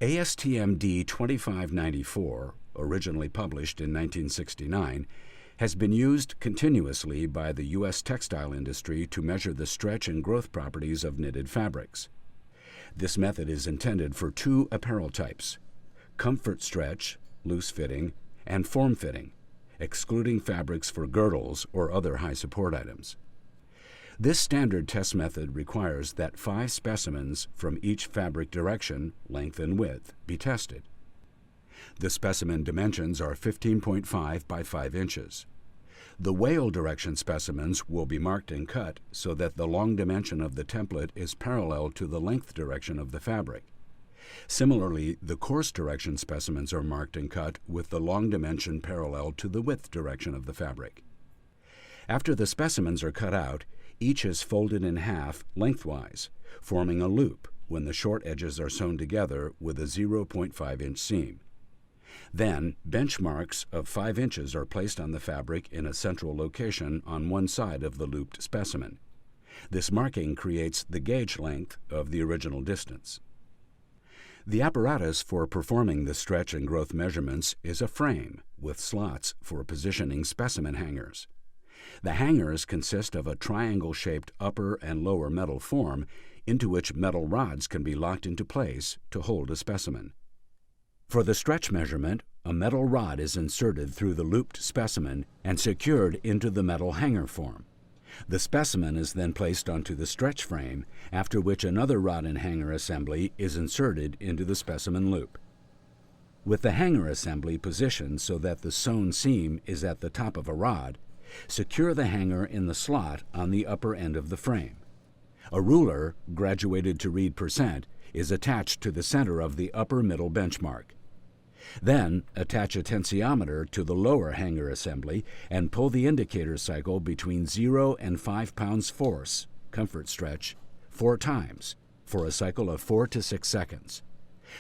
ASTM D2594, originally published in 1969, has been used continuously by the U.S. textile industry to measure the stretch and growth properties of knitted fabrics. This method is intended for two apparel types: comfort stretch, loose fitting, and form fitting, excluding fabrics for girdles or other high support items. This standard test method requires that 5 specimens from each fabric direction, length and width, be tested. The specimen dimensions are 15.5 by 5 inches. The wale direction specimens will be marked and cut so that the long dimension of the template is parallel to the length direction of the fabric. Similarly, the coarse direction specimens are marked and cut with the long dimension parallel to the width direction of the fabric. After the specimens are cut out, each is folded in half lengthwise, forming a loop when the short edges are sewn together with a 0.5-inch seam. Then, benchmarks of 5 inches are placed on the fabric in a central location on one side of the looped specimen. This marking creates the gauge length of the original distance. The apparatus for performing the stretch and growth measurements is a frame with slots for positioning specimen hangers. The hangers consist of a triangle-shaped upper and lower metal form into which metal rods can be locked into place to hold a specimen. For the stretch measurement, a metal rod is inserted through the looped specimen and secured into the metal hanger form. The specimen is then placed onto the stretch frame, after which another rod and hanger assembly is inserted into the specimen loop. With the hanger assembly positioned so that the sewn seam is at the top of a rod, secure the hanger in the slot on the upper end of the frame. A ruler, graduated to read percent, is attached to the center of the upper middle benchmark. Then, attach a tensiometer to the lower hanger assembly and pull the indicator cycle between 0 and 5 pounds force, comfort stretch, 4 times, for a cycle of 4 to 6 seconds.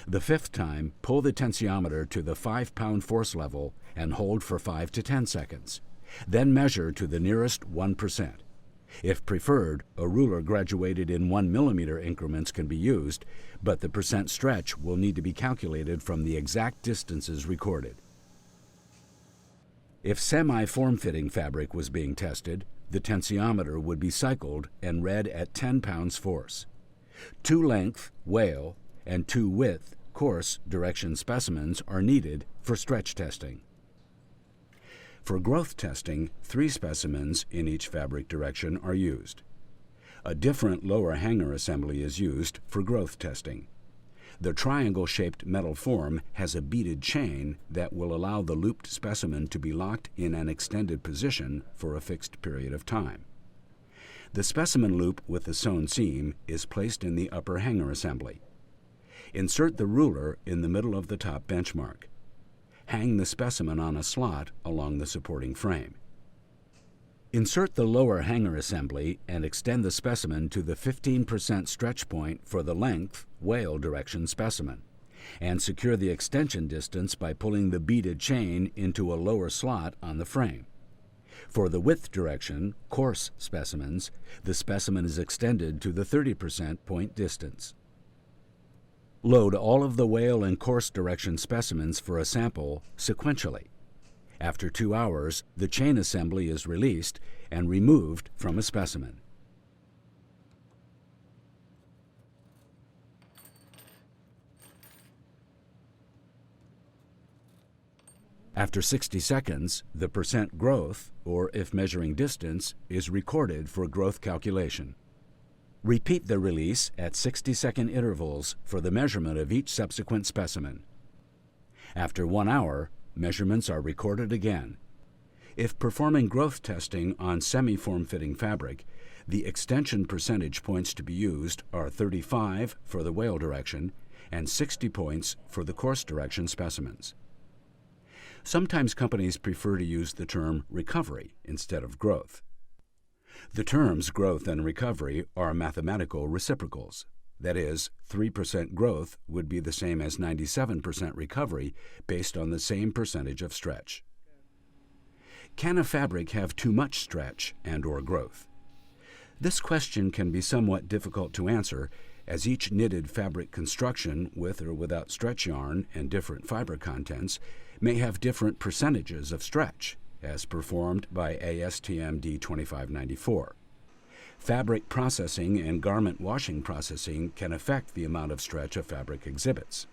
The 5th time, pull the tensiometer to the 5-pound force level and hold for 5 to 10 seconds. Then measure to the nearest 1%. If preferred, a ruler graduated in 1 millimeter increments can be used, but the percent stretch will need to be calculated from the exact distances recorded. If semi-form-fitting fabric was being tested, the tensiometer would be cycled and read at 10 pounds force. 2 length, wale, and 2 width, coarse direction specimens are needed for stretch testing. For growth testing, 3 specimens in each fabric direction are used. A different lower hanger assembly is used for growth testing. The triangle-shaped metal form has a beaded chain that will allow the looped specimen to be locked in an extended position for a fixed period of time. The specimen loop with the sewn seam is placed in the upper hanger assembly. Insert the ruler in the middle of the top benchmark. Hang the specimen on a slot along the supporting frame. Insert the lower hanger assembly and extend the specimen to the 15% stretch point for the length, wale direction specimen, and secure the extension distance by pulling the beaded chain into a lower slot on the frame. For the width direction, coarse specimens, the specimen is extended to the 30% point distance. Load all of the wale and coarse direction specimens for a sample sequentially. After 2 hours, the chain assembly is released and removed from a specimen. After 60 seconds, the percent growth, or if measuring distance, is recorded for growth calculation. Repeat the release at 60-second intervals for the measurement of each subsequent specimen. After 1 hour, measurements are recorded again. If performing growth testing on semi-form-fitting fabric, the extension percentage points to be used are 35 for the wale direction and 60 points for the coarse direction specimens. Sometimes companies prefer to use the term recovery instead of growth. The terms growth and recovery are mathematical reciprocals. That is, 3% growth would be the same as 97% recovery based on the same percentage of stretch. Can a fabric have too much stretch and/or growth? This question can be somewhat difficult to answer, as each knitted fabric construction with or without stretch yarn and different fiber contents may have different percentages of stretch, as performed by ASTM D2594. Fabric processing and garment washing processing can affect the amount of stretch a fabric exhibits.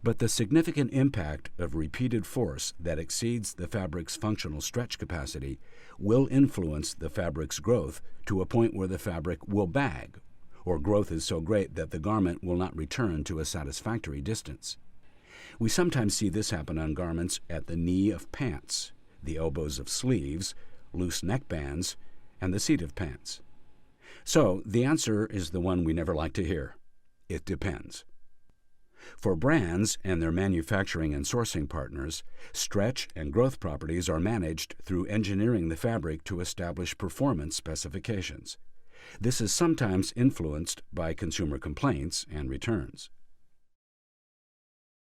But the significant impact of repeated force that exceeds the fabric's functional stretch capacity will influence the fabric's growth to a point where the fabric will bag, or growth is so great that the garment will not return to a satisfactory distance. We sometimes see this happen on garments at the knee of pants, the elbows of sleeves, loose neckbands, and the seat of pants. So the answer is the one we never like to hear. It depends. For brands and their manufacturing and sourcing partners, stretch and growth properties are managed through engineering the fabric to establish performance specifications. This is sometimes influenced by consumer complaints and returns.